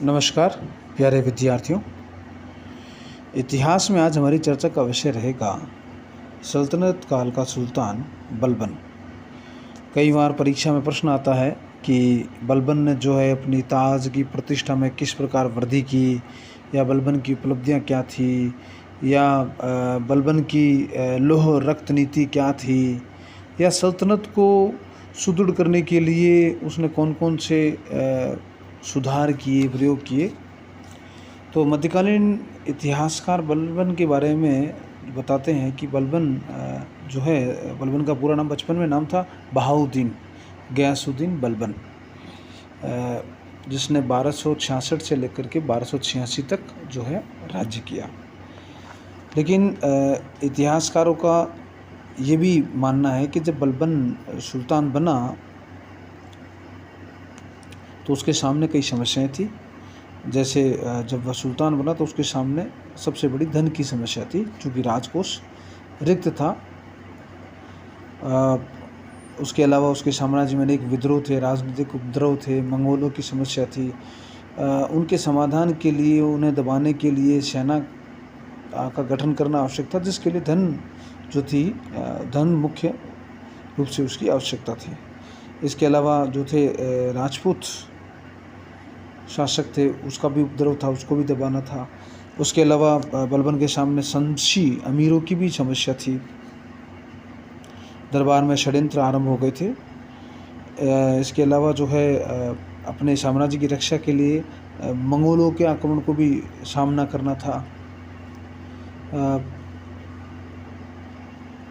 नमस्कार प्यारे विद्यार्थियों। इतिहास में आज हमारी चर्चा का विषय रहेगा सल्तनत काल का सुल्तान बलबन। कई बार परीक्षा में प्रश्न आता है कि बलबन ने जो है अपनी ताज की प्रतिष्ठा में किस प्रकार वृद्धि की, या बलबन की उपलब्धियां क्या थी, या बलबन की लौह रक्त नीति क्या थी, या सल्तनत को सुदृढ़ करने के लिए उसने कौन कौन से सुधार किए, प्रयोग किए। तो मध्यकालीन इतिहासकार बलबन के बारे में बताते हैं कि बलबन जो है, बलबन का पूरा नाम बचपन में नाम था बहाउद्दीन गयासुद्दीन बलबन, जिसने 1266 से लेकर के 1286 तक जो है राज्य किया। लेकिन इतिहासकारों का ये भी मानना है कि जब बलबन सुल्तान बना तो उसके सामने कई समस्याएं थी। जैसे जब वह सुल्तान बना तो उसके सामने सबसे बड़ी धन की समस्या थी, क्योंकि राजकोष रिक्त था। उसके अलावा उसके साम्राज्य में अनेक विद्रोह थे, राजनीतिक उपद्रव थे, मंगोलों की समस्या थी। उनके समाधान के लिए, उन्हें दबाने के लिए सेना का गठन करना आवश्यक था, जिसके लिए धन जो थी, धन मुख्य रूप से उसकी आवश्यकता थी। इसके अलावा जो थे राजपूत शासक थे, उसका भी उपद्रव था, उसको भी दबाना था। उसके अलावा बलबन के सामने संशी अमीरों की भी समस्या थी। दरबार में षड्यंत्र आरंभ हो गए थे। इसके अलावा जो है अपने साम्राज्य की रक्षा के लिए मंगोलों के आक्रमण को भी सामना करना था।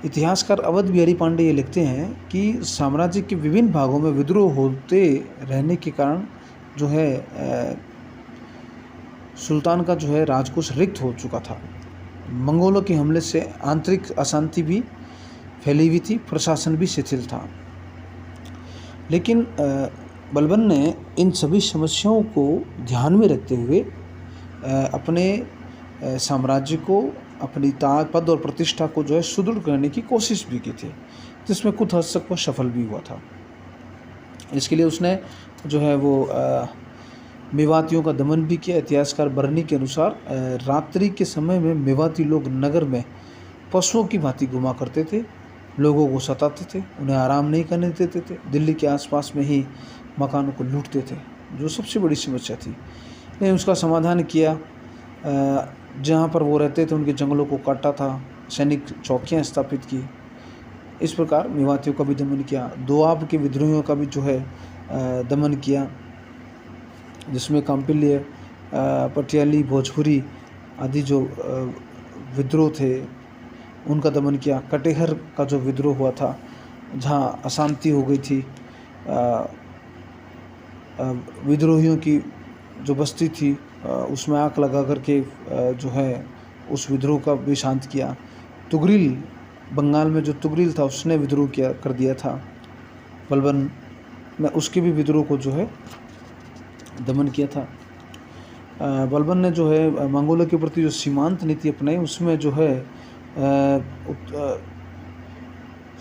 इतिहासकार अवध बिहारी पांडे ये लिखते हैं कि साम्राज्य के विभिन्न भागों में विद्रोह होते रहने के कारण जो है सुल्तान का जो है राजकोष रिक्त हो चुका था। मंगोलों के हमले से आंतरिक अशांति भी फैली हुई थी, प्रशासन भी शिथिल था। लेकिन बलबन ने इन सभी समस्याओं को ध्यान में रखते हुए अपने साम्राज्य को, अपनी ताज, पद और प्रतिष्ठा को जो है सुदृढ़ करने की कोशिश भी की थी, जिसमें कुछ हद तक वह सफल भी हुआ था। इसके लिए उसने जो है वो मेवातियों का दमन भी किया। इतिहासकार बरनी के अनुसार रात्रि के समय में मेवाती लोग नगर में पशुओं की भांति घुमा करते थे, लोगों को सताते थे, उन्हें आराम नहीं करने देते थे, दिल्ली के आसपास में ही मकानों को लूटते थे, जो सबसे बड़ी समस्या थी। लेकिन उसका समाधान किया। जहाँ पर वो रहते थे उनके जंगलों को काटा था, सैनिक चौकियाँ स्थापित की। इस प्रकार मेवातियों का भी दमन किया। दोआब के विद्रोहियों का भी जो है दमन किया, जिसमें काम्पिल्य, पटियाली, भोजपुरी आदि जो विद्रोह थे उनका दमन किया। कटेहर का जो विद्रोह हुआ था, जहाँ अशांति हो गई थी, विद्रोहियों की जो बस्ती थी उसमें आग लगा करके जो है उस विद्रोह का भी शांत किया। तुगरिल, बंगाल में जो तुगरिल था उसने विद्रोह कर दिया था बलबन में, उसके भी विद्रोह को जो है दमन किया था। बलबन ने जो है मंगोलों के प्रति जो सीमांत नीति अपनाई, उसमें जो है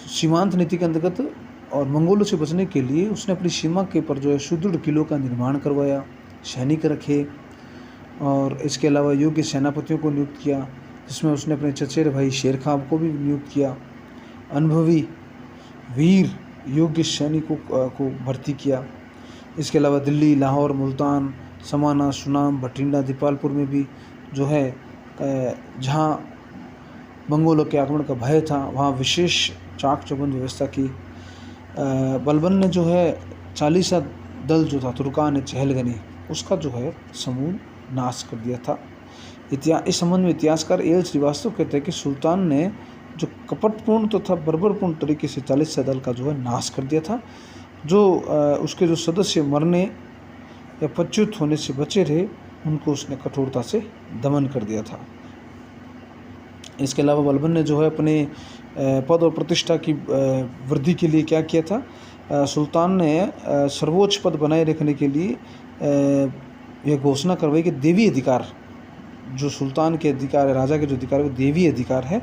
सीमांत नीति के अंतर्गत और मंगोलों से बचने के लिए उसने अपनी सीमा के पर जो है सुदृढ़ किलों का निर्माण करवाया, सैनिक रखे, और इसके अलावा योग्य सेनापतियों को नियुक्त किया, जिसमें उसने अपने चचेरे भाई शेर खां को भी नियुक्त किया। अनुभवी वीर योग्य सैनिकों को भर्ती किया। इसके अलावा दिल्ली, लाहौर, मुल्तान, समाना, सुनाम, भटिंडा, दीपालपुर में भी जो है जहाँ मंगोलों के आक्रमण का भय था, वहाँ विशेष चाक चौबंद व्यवस्था की। बलबन ने जो है 40 दल जो था तुर्कान चहलगनी, उसका जो है समूल नाश कर दिया था। इस संबंध में इतिहासकार एल श्रीवास्तव कहते हैं कि सुल्तान ने जो कपटपूर्ण तथा बर्बरपूर्ण तरीके से 40 दल का जो है नाश कर दिया था। जो उसके जो सदस्य मरने या पच्युत होने से बचे रहे, उनको उसने कठोरता से दमन कर दिया था। इसके अलावा बलबन ने जो है अपने पद और प्रतिष्ठा की वृद्धि के लिए क्या किया था, सुल्तान ने सर्वोच्च पद बनाए रखने के लिए यह घोषणा करवाई कि देवी अधिकार, जो सुल्तान के अधिकार है, राजा के जो अधिकार है वो देवी अधिकार है,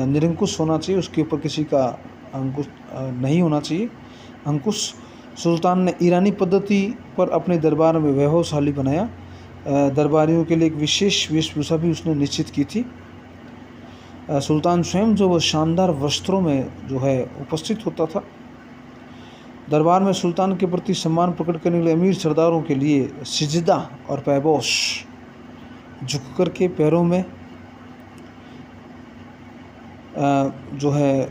निरंकुश होना चाहिए, उसके ऊपर किसी का अंकुश नहीं होना चाहिए। अंकुश सुल्तान ने ईरानी पद्धति पर अपने दरबार में वैभवशाली बनाया। दरबारियों के लिए एक विशेष वेशभूषा भी उसने निश्चित की थी। सुल्तान स्वयं जो वो शानदार वस्त्रों में जो है उपस्थित होता था। दरबार में सुल्तान के प्रति सम्मान प्रकट करने के लिए अमीर सरदारों के लिए सिजदा और पैबोश झुक कर के पैरों में जो है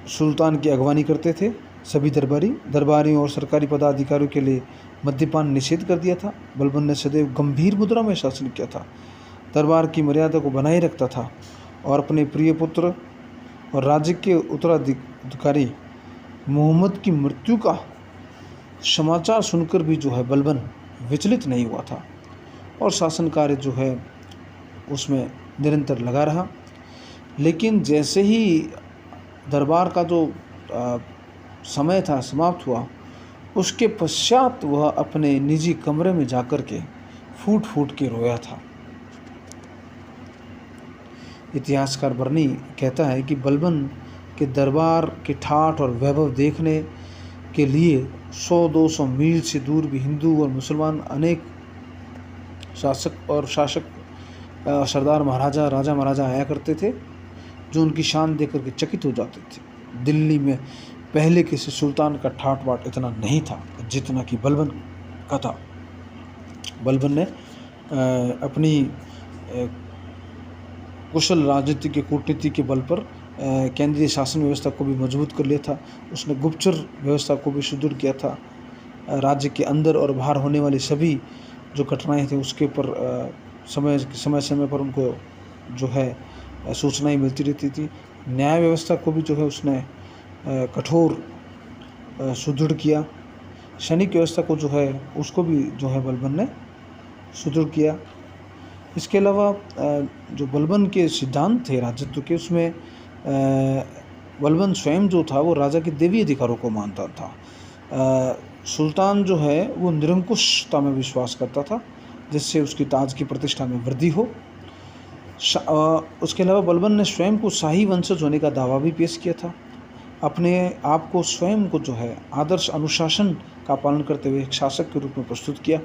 सुल्तान की अगवानी करते थे। सभी दरबारियों और सरकारी पदाधिकारियों के लिए मद्यपान निषेध कर दिया था। बलबन ने सदैव गंभीर मुद्रा में शासन किया था, दरबार की मर्यादा को बनाए रखता था और अपने प्रिय पुत्र और राज्य के उत्तराधिकारी मोहम्मद की मृत्यु का समाचार सुनकर भी जो है बलबन विचलित नहीं हुआ था और शासन कार्य जो है उसमें निरंतर लगा रहा। लेकिन जैसे ही दरबार का जो समय था समाप्त हुआ, उसके पश्चात वह अपने निजी कमरे में जाकर के फूट फूट के रोया था। इतिहासकार बर्नी कहता है कि बलबन के दरबार के ठाठ और वैभव देखने के लिए 100-200 मील से दूर भी हिंदू और मुसलमान अनेक शासक सरदार महाराजा राजा महाराजा आया करते थे, जो उनकी शान देख करके चकित हो जाते थे। दिल्ली में पहले किसी सुल्तान का ठाट बाट इतना नहीं था जितना कि बलबन का था। बलबन ने अपनी कुशल राजनीति के कूटनीति के बल पर केंद्रीय शासन व्यवस्था को भी मजबूत कर लिया था। उसने गुप्तचर व्यवस्था को भी सुदृढ़ किया था। राज्य के अंदर और बाहर होने वाली सभी जो घटनाएं थी उसके ऊपर समय पर उनको जो है सूचनाएं मिलती रहती थी। न्याय व्यवस्था को भी जो है उसने कठोर सुदृढ़ किया। सैनिक व्यवस्था को जो है उसको भी जो है बलबन ने सुदृढ़ किया। इसके अलावा जो बलबन के सिद्धांत थे राजत्व के, उसमें बलबन स्वयं जो था वो राजा के देवी अधिकारों को मानता था। सुल्तान जो है वो निरंकुशता में विश्वास करता था, जिससे उसकी ताज की प्रतिष्ठा में वृद्धि हो। उसके अलावा बलबन ने स्वयं को शाही वंशज होने का दावा भी पेश किया था। अपने आप को स्वयं को जो है आदर्श अनुशासन का पालन करते हुए एक शासक के रूप में प्रस्तुत किया।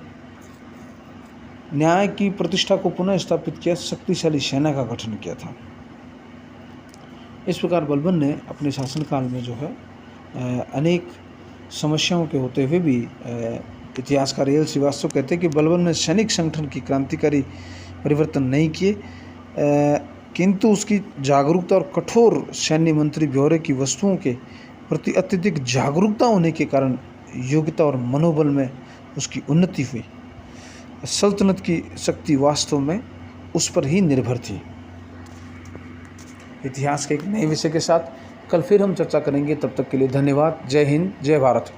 न्याय की प्रतिष्ठा को पुनः स्थापित किया, शक्तिशाली सेना का गठन किया था। इस प्रकार बलबन ने अपने शासनकाल में जो है अनेक समस्याओं के होते हुए भी इतिहासकार एल श्रीवास्तव कहते हैं कि बलबन ने सैनिक संगठन की क्रांतिकारी परिवर्तन नहीं किए, किंतु उसकी जागरूकता और कठोर सैन्य मंत्री ब्यौरे की वस्तुओं के प्रति अत्यधिक जागरूकता होने के कारण योग्यता और मनोबल में उसकी उन्नति हुई। सल्तनत की शक्ति वास्तव में उस पर ही निर्भर थी। इतिहास के एक नए विषय के साथ कल फिर हम चर्चा करेंगे। तब तक के लिए धन्यवाद। जय हिंद, जय भारत।